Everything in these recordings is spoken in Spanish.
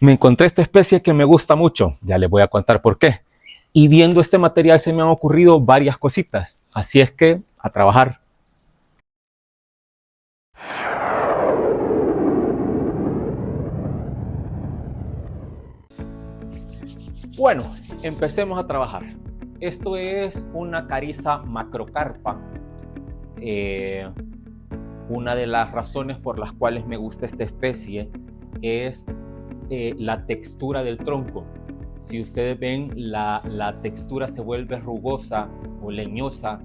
Me encontré esta especie que me gusta mucho, ya les voy a contar por qué. Y viendo este material se me han ocurrido varias cositas, así es que a trabajar. Bueno, empecemos a trabajar. Esto es una cariza macrocarpa. Una de las razones por las cuales me gusta esta especie es la textura del tronco. Si ustedes ven, la textura se vuelve rugosa o leñosa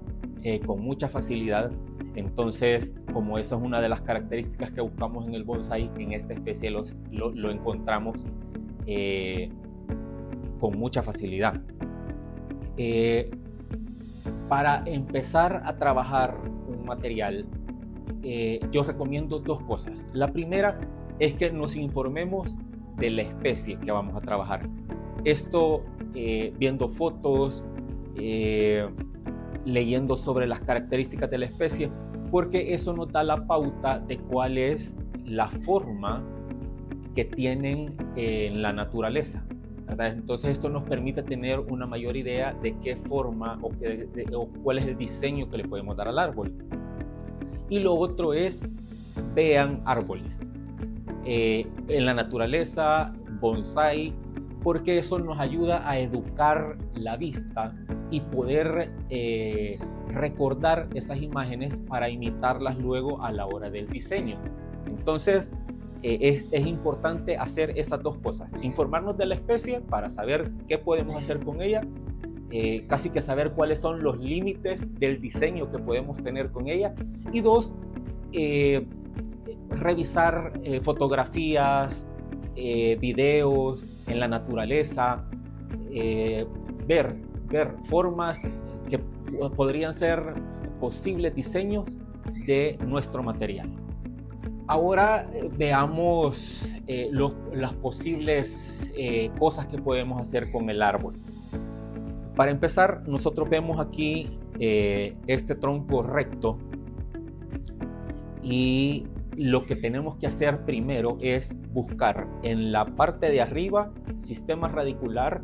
con mucha facilidad. Entonces, como esa es una de las características que buscamos en el bonsai, en esta especie lo encontramos con mucha facilidad. Para empezar a trabajar un material, yo recomiendo dos cosas. La primera es que nos informemos de la especie que vamos a trabajar. Esto viendo fotos, leyendo sobre las características de la especie, porque eso nos da la pauta de cuál es la forma que tienen en la naturaleza, ¿verdad? Entonces esto nos permite tener una mayor idea de qué forma o cuál es el diseño que le podemos dar al árbol. Y lo otro es, vean árboles en la naturaleza, bonsai, porque eso nos ayuda a educar la vista y poder recordar esas imágenes para imitarlas luego a la hora del diseño. Entonces es importante hacer esas dos cosas: informarnos de la especie para saber qué podemos hacer con ella, casi que saber cuáles son los límites del diseño que podemos tener con ella, y dos, revisar fotografías, videos en la naturaleza, ver formas que podrían ser posibles diseños de nuestro material. Ahora veamos las posibles cosas que podemos hacer con el árbol. Para empezar, nosotros vemos aquí este tronco recto, y lo que tenemos que hacer primero es buscar en la parte de arriba sistema radicular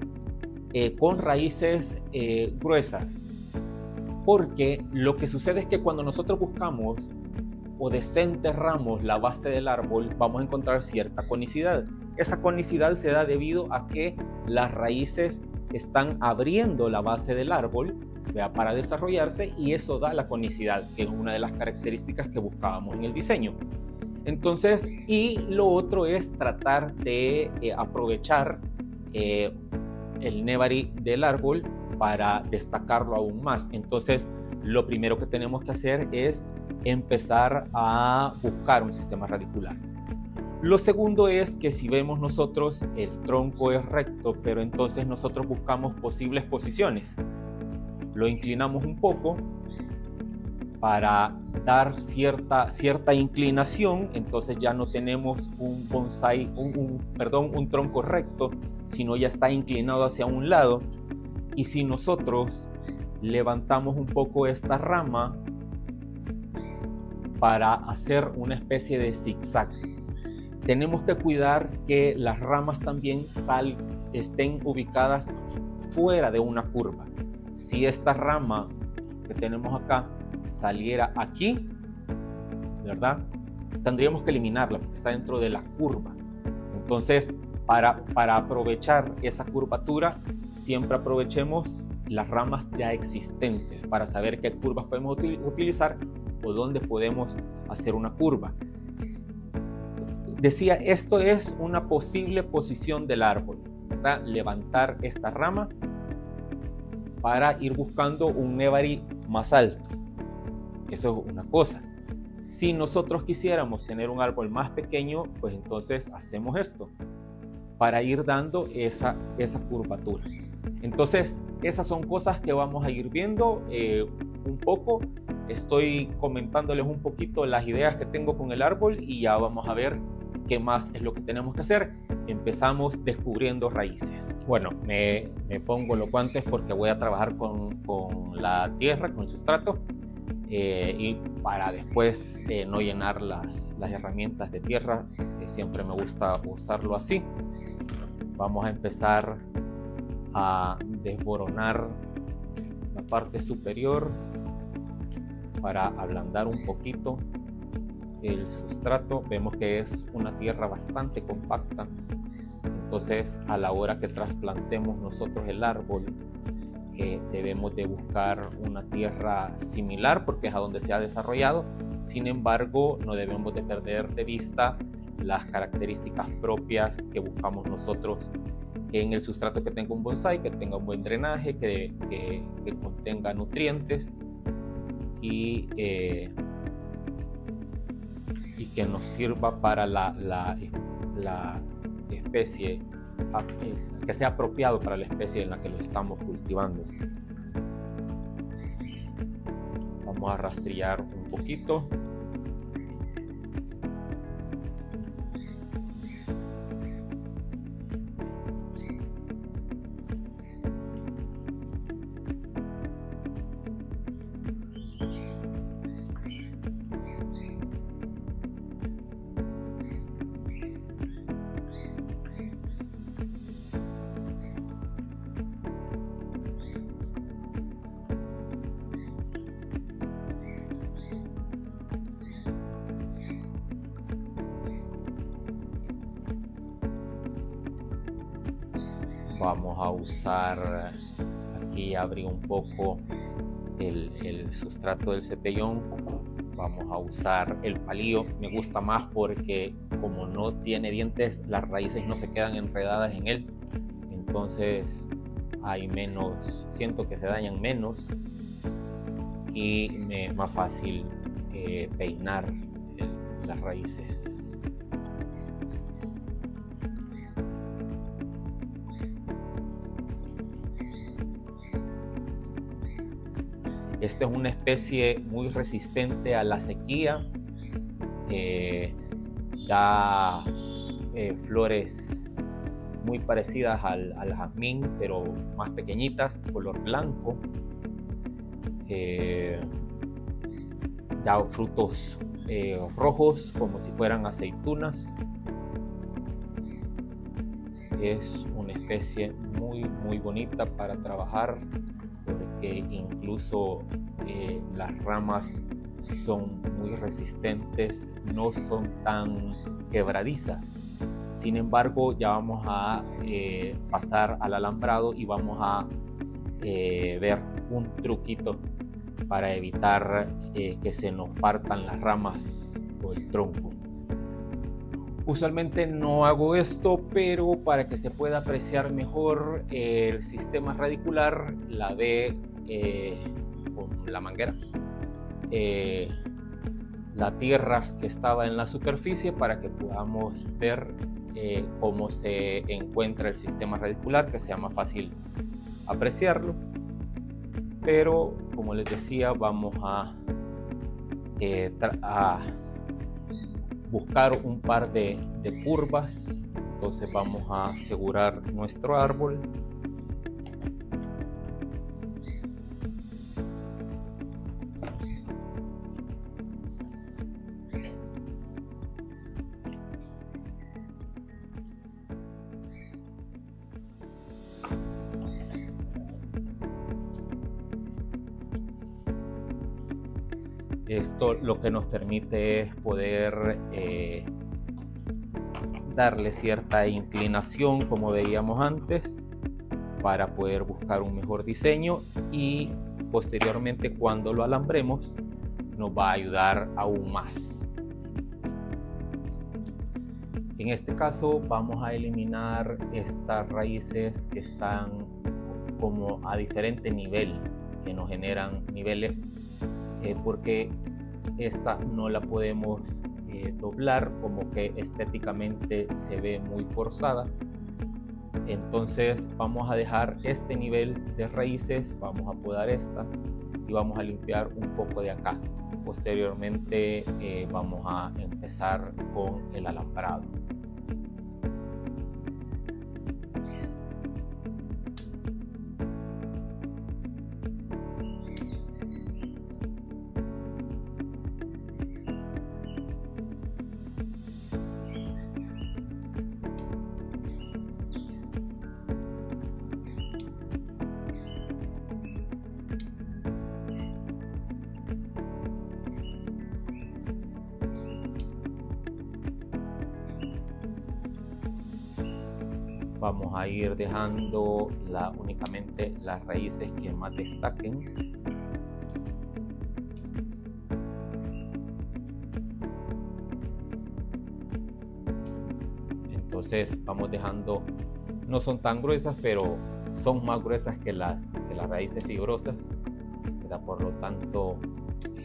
con raíces gruesas, porque lo que sucede es que cuando nosotros buscamos o desenterramos la base del árbol, vamos a encontrar cierta conicidad. Esa conicidad se da debido a que las raíces están abriendo la base del árbol, ¿vea?, para desarrollarse, y eso da la conicidad, que es una de las características que buscábamos en el diseño. Entonces, y lo otro es tratar de aprovechar el nebari del árbol para destacarlo aún más. Entonces, lo primero que tenemos que hacer es empezar a buscar un sistema radicular. Lo segundo es que si vemos nosotros, el tronco es recto, pero entonces nosotros buscamos posibles posiciones. Lo inclinamos un poco para dar cierta inclinación, entonces ya no tenemos un bonsai, un tronco recto, sino ya está inclinado hacia un lado. Y si nosotros levantamos un poco esta rama para hacer una especie de zigzag, tenemos que cuidar que las ramas también estén ubicadas fuera de una curva. Si esta rama que tenemos acá saliera aquí, ¿verdad?, tendríamos que eliminarla porque está dentro de la curva. Entonces, para aprovechar esa curvatura, siempre aprovechemos las ramas ya existentes para saber qué curvas podemos utilizar o dónde podemos hacer una curva. Decía, esto es una posible posición del árbol, ¿verdad? Levantar esta rama para ir buscando un nebari más alto. Eso es una cosa. Si nosotros quisiéramos tener un árbol más pequeño, pues entonces hacemos esto para ir dando esa curvatura. Entonces, esas son cosas que vamos a ir viendo un poco. Estoy comentándoles un poquito las ideas que tengo con el árbol y ya vamos a ver qué más es lo que tenemos que hacer. Empezamos descubriendo raíces. Bueno, me pongo los guantes porque voy a trabajar con la tierra, con el sustrato, y para después no llenar las herramientas de tierra. Siempre me gusta usarlo así. Vamos a empezar a desboronar la parte superior para ablandar un poquito el sustrato. Vemos que es una tierra bastante compacta, entonces a la hora que trasplantemos nosotros el árbol debemos de buscar una tierra similar porque es a donde se ha desarrollado. Sin embargo, no debemos de perder de vista las características propias que buscamos nosotros en el sustrato que tenga un bonsái, que tenga un buen drenaje, que contenga nutrientes y que nos sirva para la especie, que sea apropiado para la especie en la que lo estamos cultivando. Vamos a rastrillar un poquito. Vamos a usar, aquí abrí un poco el sustrato del cepellón. Vamos a usar el palillo. Me gusta más porque como no tiene dientes, las raíces no se quedan enredadas en él. Entonces hay menos, siento que se dañan menos y me es más fácil peinar las raíces. Esta es una especie muy resistente a la sequía, da flores muy parecidas al jazmín, pero más pequeñitas, color blanco, da frutos rojos como si fueran aceitunas. Es una especie muy bonita para trabajar, porque incluso las ramas son muy resistentes, no son tan quebradizas. Sin embargo, ya vamos a pasar al alambrado y vamos a ver un truquito para evitar que se nos partan las ramas o el tronco. Usualmente no hago esto, pero para que se pueda apreciar mejor el sistema radicular, lavé con la manguera la tierra que estaba en la superficie para que podamos ver cómo se encuentra el sistema radicular, que sea más fácil apreciarlo. Pero como les decía, vamos a buscar un par de curvas. Entonces vamos a asegurar nuestro árbol. Esto lo que nos permite es poder darle cierta inclinación, como veíamos antes, para poder buscar un mejor diseño, y posteriormente cuando lo alambremos nos va a ayudar aún más. En este caso vamos a eliminar estas raíces que están como a diferente nivel, que nos generan niveles, porque esta no la podemos doblar, como que estéticamente se ve muy forzada. Entonces vamos a dejar este nivel de raíces, vamos a podar esta y vamos a limpiar un poco de acá. Posteriormente vamos a empezar con el alambrado. Vamos a ir dejando únicamente las raíces que más destaquen. Entonces vamos dejando, no son tan gruesas, pero son más gruesas que las raíces fibrosas, ¿verdad? Por lo tanto,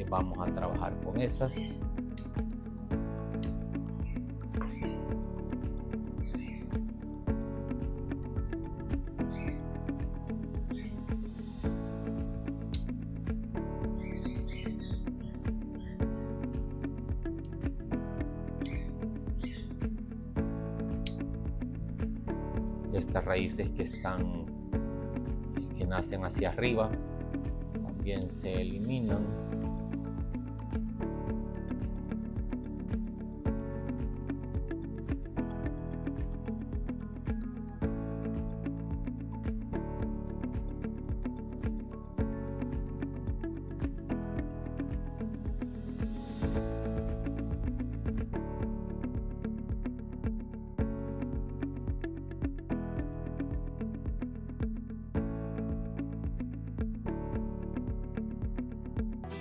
vamos a trabajar con esas. Estas raíces que nacen hacia arriba también se eliminan.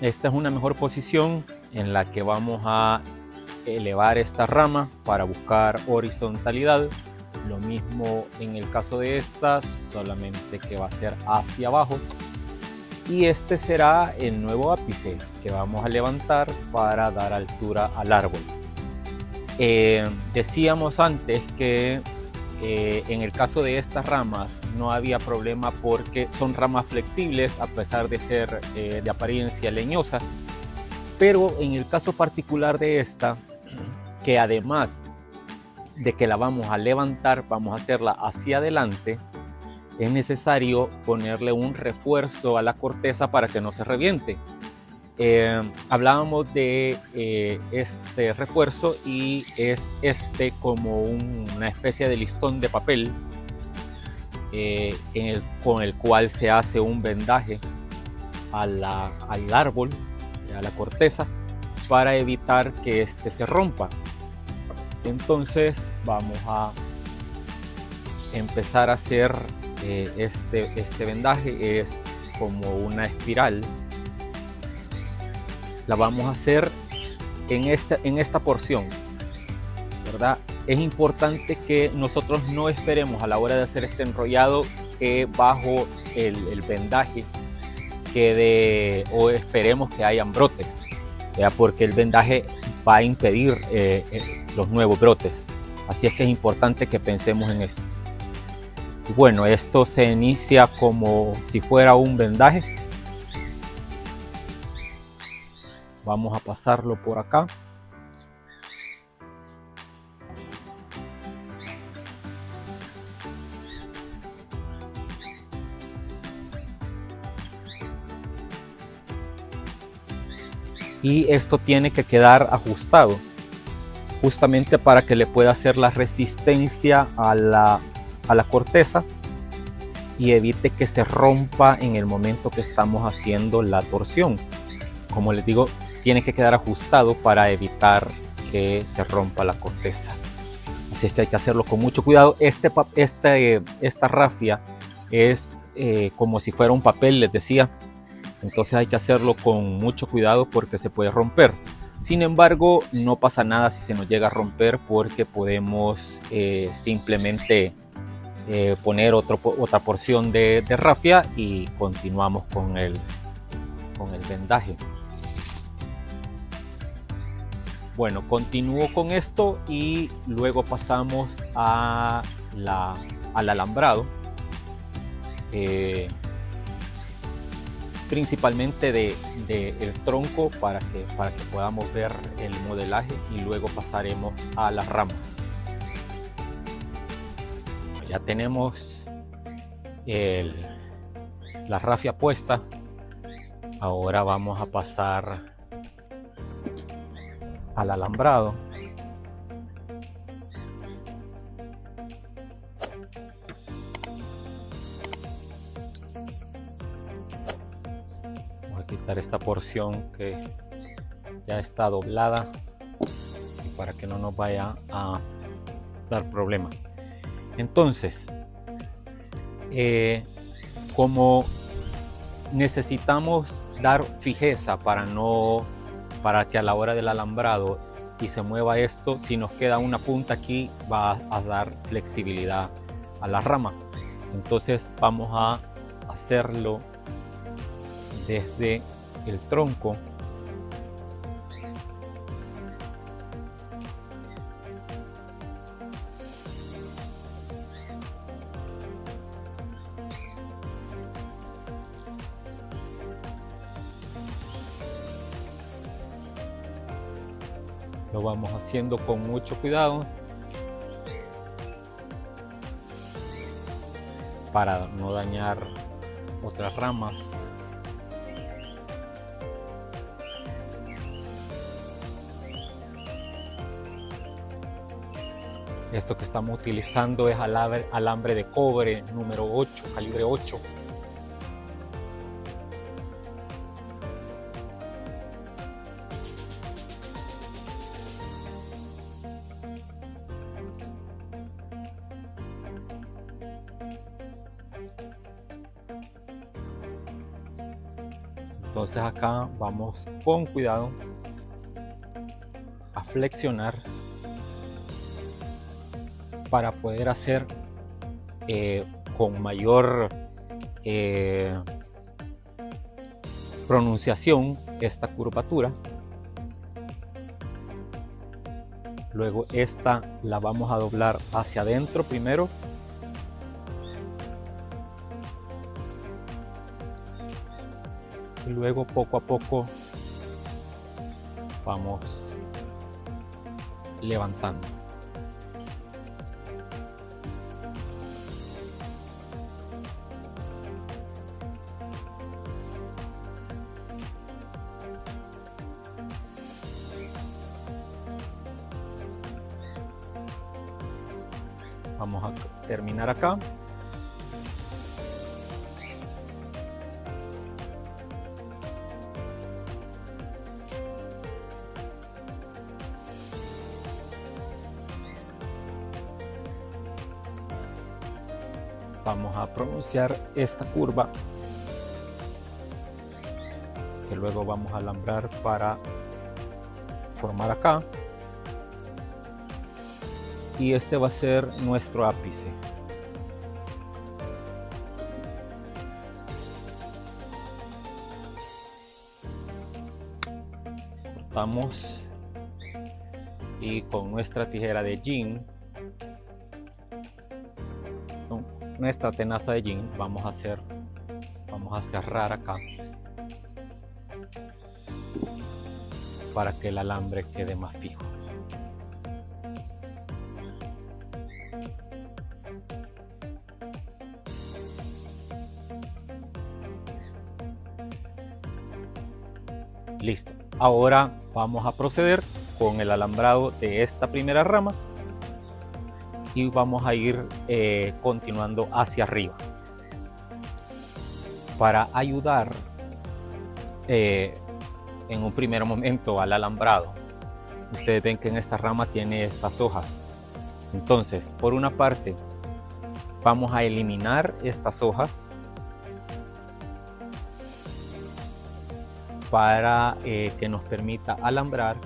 Esta es una mejor posición en la que vamos a elevar esta rama para buscar horizontalidad. Lo mismo en el caso de estas, solamente que va a ser hacia abajo. Y este será el nuevo ápice que vamos a levantar para dar altura al árbol. Decíamos antes que en el caso de estas ramas no había problema porque son ramas flexibles a pesar de ser de apariencia leñosa, pero en el caso particular de esta, que además de que la vamos a levantar, vamos a hacerla hacia adelante, es necesario ponerle un refuerzo a la corteza para que no se reviente. Hablábamos de este refuerzo y es como una especie de listón de papel con el cual se hace un vendaje al árbol, a la corteza, para evitar que este se rompa. Entonces vamos a empezar a hacer este vendaje. Es como una espiral. La vamos a hacer en esta porción, ¿verdad? Es importante que nosotros no esperemos a la hora de hacer este enrollado que bajo el vendaje quede, o esperemos que hayan brotes, ¿verdad? Porque el vendaje va a impedir los nuevos brotes. Así es que es importante que pensemos en eso. Bueno, esto se inicia como si fuera un vendaje. Vamos a pasarlo por acá. Y esto tiene que quedar ajustado, justamente para que le pueda hacer la resistencia a la corteza y evite que se rompa en el momento que estamos haciendo la torsión. Como les digo, tiene que quedar ajustado para evitar que se rompa la corteza. Así es que hay que hacerlo con mucho cuidado. Esta rafia es como si fuera un papel, les decía. Entonces hay que hacerlo con mucho cuidado porque se puede romper. Sin embargo, no pasa nada si se nos llega a romper, porque podemos simplemente poner otra porción de rafia y continuamos con el vendaje. Bueno, continúo con esto y luego pasamos al alambrado, principalmente del tronco para que podamos ver el modelaje, y luego pasaremos a las ramas. Ya tenemos la rafia puesta. Ahora vamos a pasar al alambrado. Voy a quitar esta porción que ya está doblada para que no nos vaya a dar problema. Entonces, como necesitamos dar fijeza para que a la hora del alambrado y se mueva esto, si nos queda una punta aquí va a dar flexibilidad a la rama. Entonces vamos a hacerlo desde el tronco. Lo vamos haciendo con mucho cuidado para no dañar otras ramas. Esto que estamos utilizando es alambre de cobre número 8, calibre 8. Entonces acá vamos con cuidado a flexionar para poder hacer con mayor pronunciación esta curvatura. Luego esta la vamos a doblar hacia adentro primero. Y luego poco a poco vamos levantando. Vamos a terminar acá. Vamos a pronunciar esta curva que luego vamos a alambrar para formar acá. Y este va a ser nuestro ápice. Cortamos y con nuestra tijera de jean, nuestra tenaza de jean, vamos a cerrar acá para que el alambre quede más fijo. Listo. Ahora vamos a proceder con el alambrado de esta primera rama y vamos a ir continuando hacia arriba. Para ayudar en un primer momento al alambrado, ustedes ven que en esta rama tiene estas hojas. Entonces, por una parte, vamos a eliminar estas hojas para que nos permita alambrar,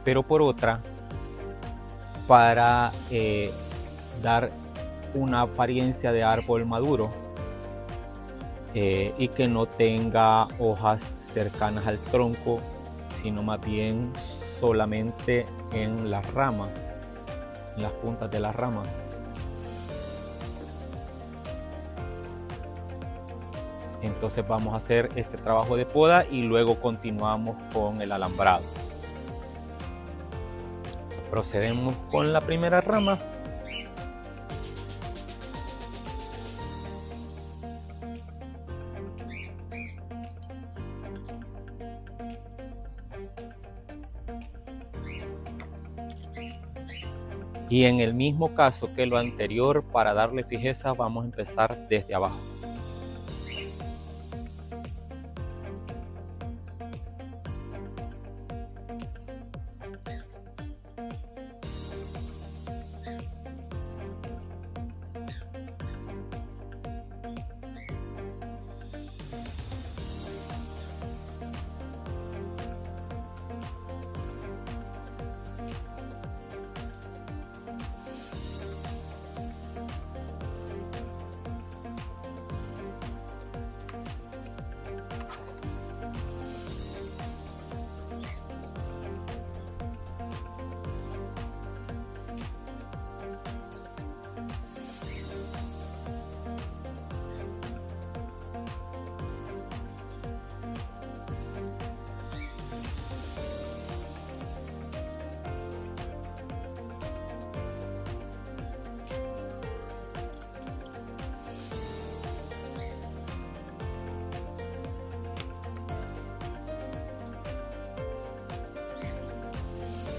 pero por otra, para dar una apariencia de árbol maduro y que no tenga hojas cercanas al tronco, sino más bien solamente en las ramas, en las puntas de las ramas. Entonces vamos a hacer este trabajo de poda y luego continuamos con el alambrado. Procedemos con la primera rama. Y en el mismo caso que lo anterior, para darle fijeza, vamos a empezar desde abajo.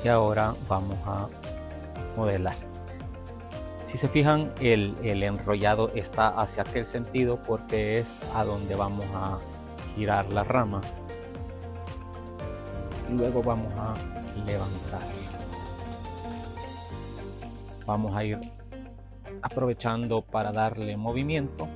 Y ahora vamos a modelar. Si se fijan, el enrollado está hacia aquel sentido porque es a donde vamos a girar la rama. Y luego vamos a levantar. Vamos a ir aprovechando para darle movimiento.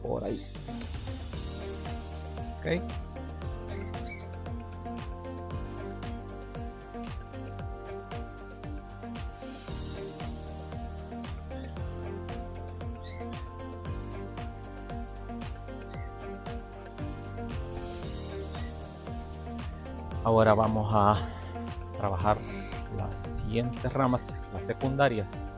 Por ahí. Ok. Ahora vamos a trabajar las siguientes ramas, las secundarias.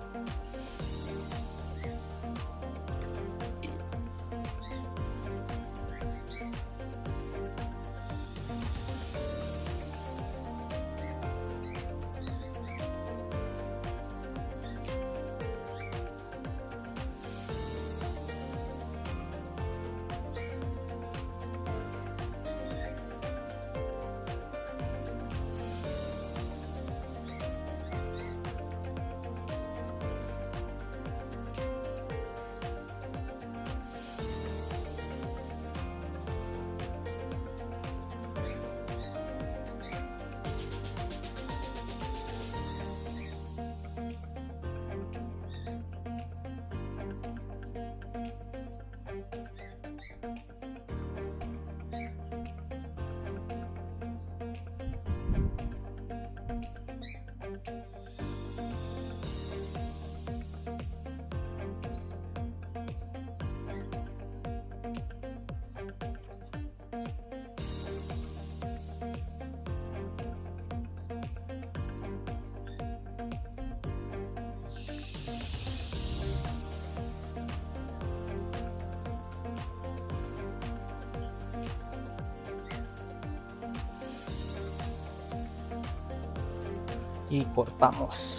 Y cortamos.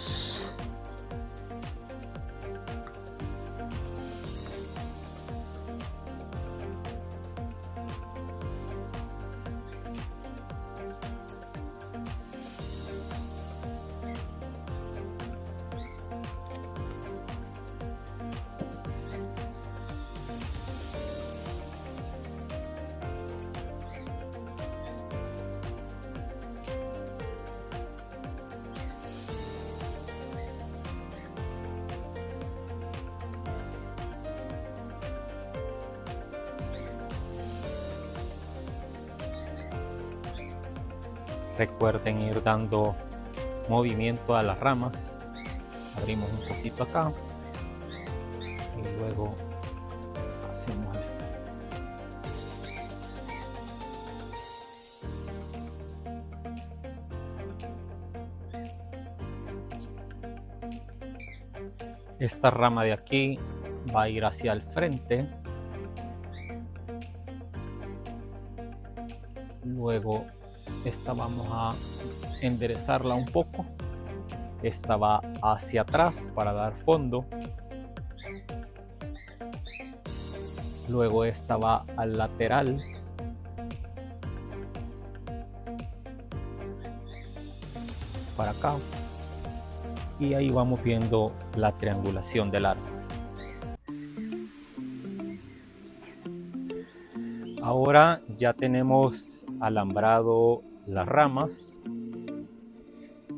Recuerden ir dando movimiento a las ramas. Abrimos un poquito acá y luego hacemos esto. Esta rama de aquí va a ir hacia el frente. Luego esta vamos a enderezarla un poco. Esta va hacia atrás para dar fondo. Luego esta va al lateral. Para acá. Y ahí vamos viendo la triangulación del árbol. Ahora ya tenemos alambrado las ramas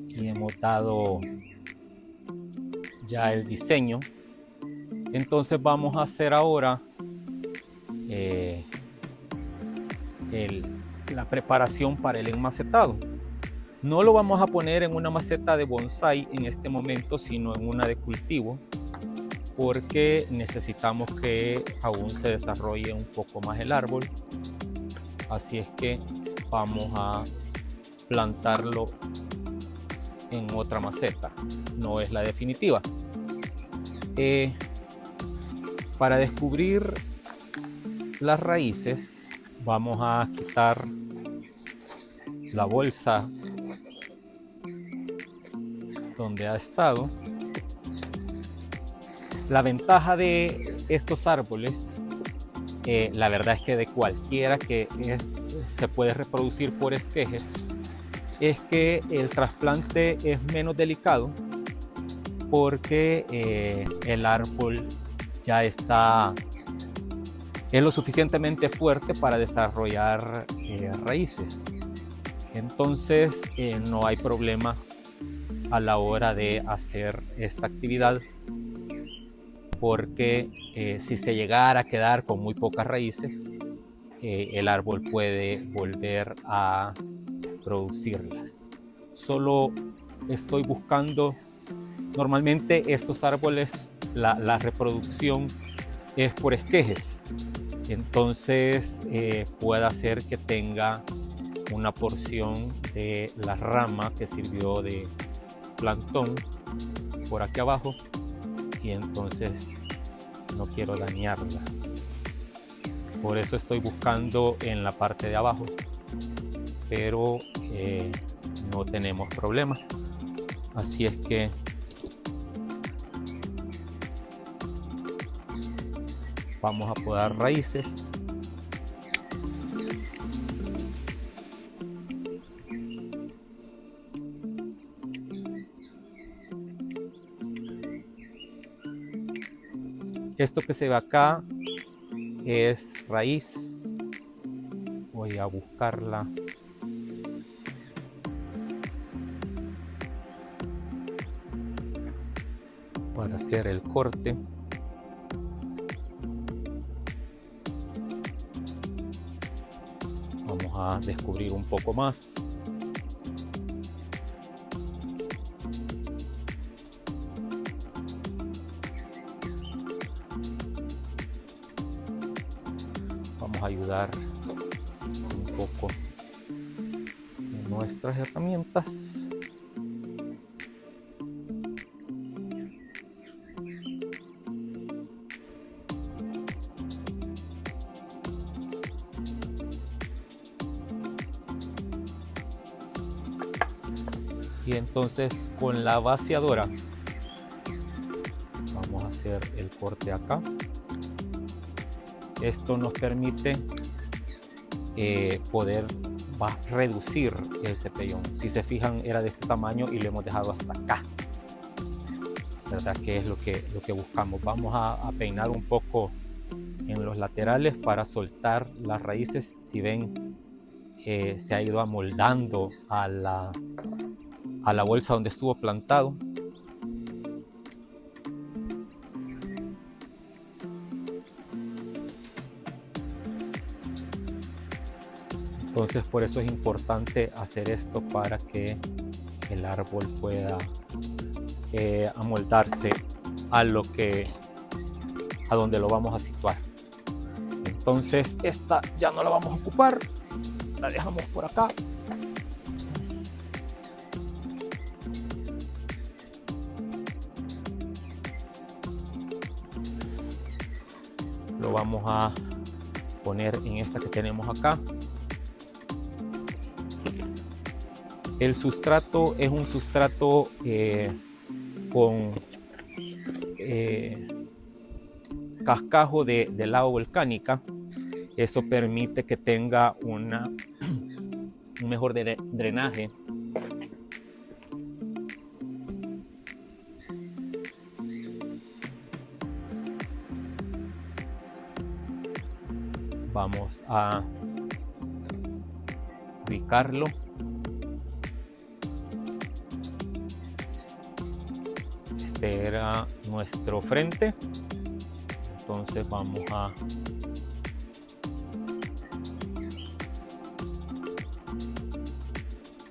y hemos dado ya el diseño. Entonces vamos a hacer ahora la preparación para el enmacetado. No lo vamos a poner en una maceta de bonsai en este momento, sino en una de cultivo, porque necesitamos que aún se desarrolle un poco más el árbol. Así es que vamos a plantarlo en otra maceta, no es la definitiva. Para descubrir las raíces, vamos a quitar la bolsa donde ha estado. La ventaja de estos árboles, la verdad es que de cualquiera que se puede reproducir por esquejes, es que el trasplante es menos delicado porque el árbol ya es lo suficientemente fuerte para desarrollar raíces. Entonces no hay problema a la hora de hacer esta actividad, porque si se llegara a quedar con muy pocas raíces, el árbol puede volver a producirlas. Solo estoy buscando, normalmente estos árboles, la reproducción es por esquejes, entonces puede hacer que tenga una porción de la rama que sirvió de plantón por aquí abajo, y entonces no quiero dañarla. Por eso estoy buscando en la parte de abajo, pero no tenemos problema. Así es que vamos a podar raíces. Esto que se ve acá es raíz. Voy a buscarla. Para hacer el corte. Vamos a descubrir un poco más. Vamos a ayudar un poco en nuestras herramientas. Y entonces con la vaciadora vamos a hacer el corte acá. Esto nos permite poder reducir el cepellón. Si se fijan, era de este tamaño y lo hemos dejado hasta acá, ¿verdad? Que es lo que buscamos. Vamos a peinar un poco en los laterales para soltar las raíces. Si ven, se ha ido amoldando a la bolsa donde estuvo plantado. Entonces por eso es importante hacer esto, para que el árbol pueda amoldarse a donde lo vamos a situar. Entonces esta ya no la vamos a ocupar, la dejamos por acá. Lo vamos a poner en esta que tenemos acá. El sustrato es un sustrato con cascajo de lava volcánica. Eso permite que tenga un mejor drenaje. Vamos a ubicarlo. Este era nuestro frente. Entonces vamos a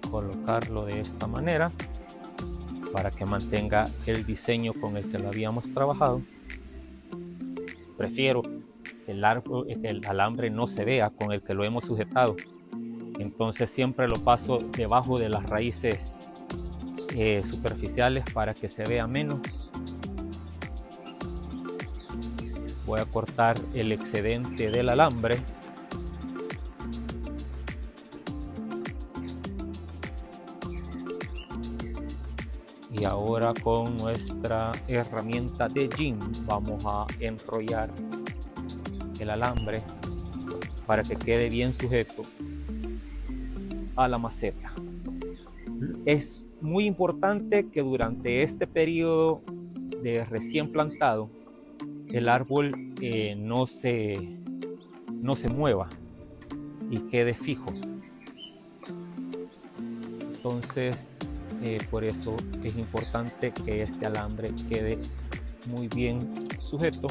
colocarlo de esta manera para que mantenga el diseño con el que lo habíamos trabajado. Prefiero que el alambre no se vea con el que lo hemos sujetado. Entonces siempre lo paso debajo de las raíces superficiales para que se vea menos. Voy a cortar el excedente del alambre. Y ahora con nuestra herramienta de gym vamos a enrollar el alambre para que quede bien sujeto a la maceta. Es muy importante que durante este periodo de recién plantado el árbol no se mueva y quede fijo. Entonces por eso es importante que este alambre quede muy bien sujeto.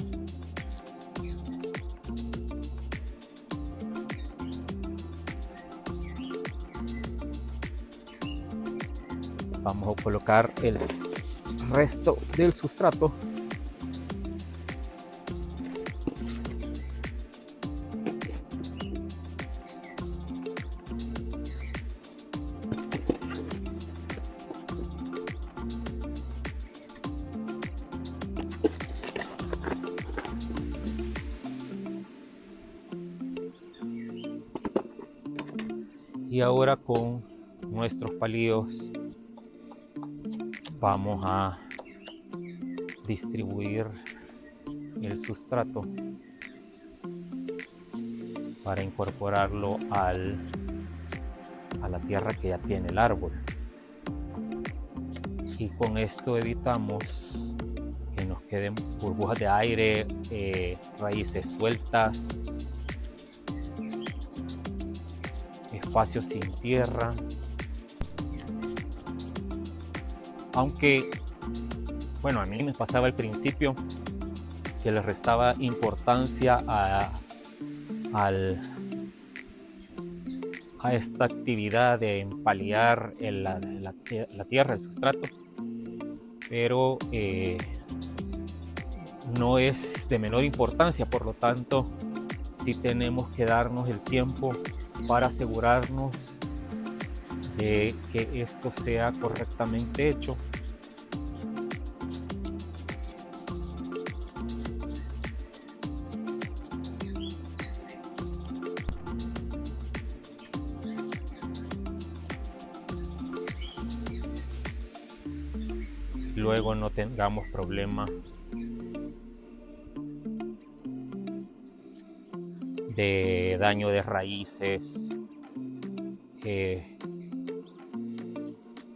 Vamos a colocar el resto del sustrato. Y ahora con nuestros palillos vamos a distribuir el sustrato para incorporarlo a la tierra que ya tiene el árbol. Y con esto evitamos que nos queden burbujas de aire, raíces sueltas, espacios sin tierra. Aunque, bueno, a mí me pasaba al principio que le restaba importancia a esta actividad de empaliar la tierra, el sustrato, pero no es de menor importancia. Por lo tanto, sí tenemos que darnos el tiempo para asegurarnos de que esto sea correctamente hecho. Luego no tengamos problema de daño de raíces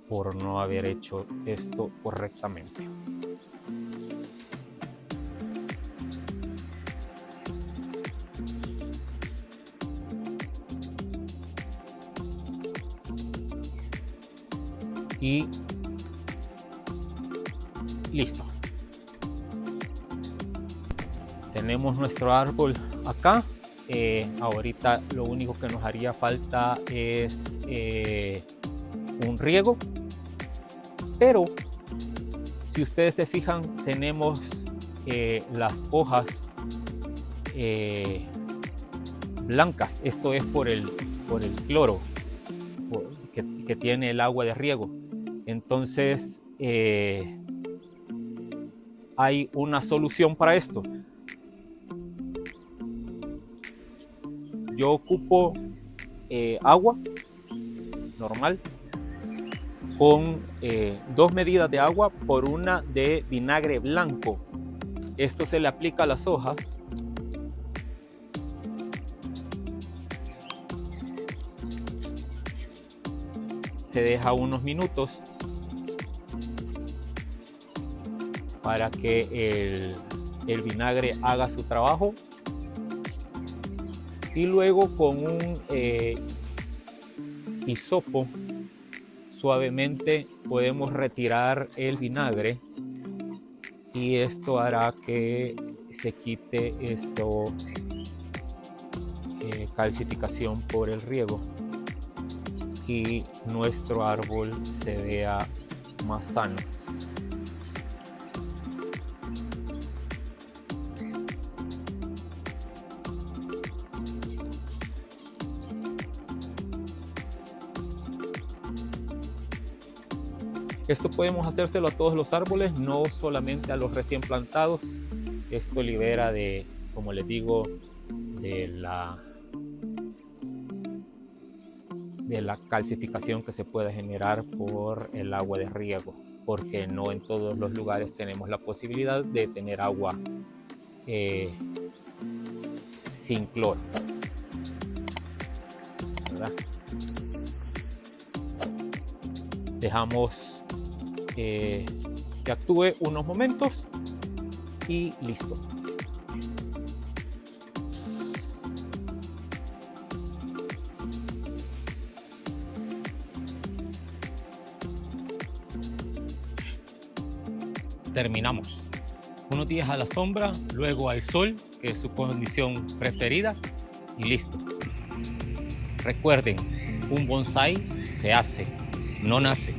por no haber hecho esto correctamente. Y listo. Tenemos nuestro árbol acá. Ahorita lo único que nos haría falta es un riego, pero si ustedes se fijan, tenemos las hojas blancas. Esto es por el cloro que tiene el agua de riego. Entonces hay una solución para esto. Yo ocupo agua normal con 2 medidas de agua por 1 de vinagre blanco. Esto se le aplica a las hojas. Se deja unos minutos para que el vinagre haga su trabajo. Y luego con un hisopo suavemente podemos retirar el vinagre y esto hará que se quite eso calcificación por el riego y nuestro árbol se vea más sano. Esto podemos hacérselo a todos los árboles, no solamente a los recién plantados. Esto libera de como les digo, de la calcificación que se puede generar por el agua de riego, porque no en todos los lugares tenemos la posibilidad de tener agua sin cloro, ¿verdad? Dejamos que actúe unos momentos y listo. Terminamos. Unos días a la sombra, luego al sol, que es su condición preferida, y listo. Recuerden, un bonsái se hace, no nace.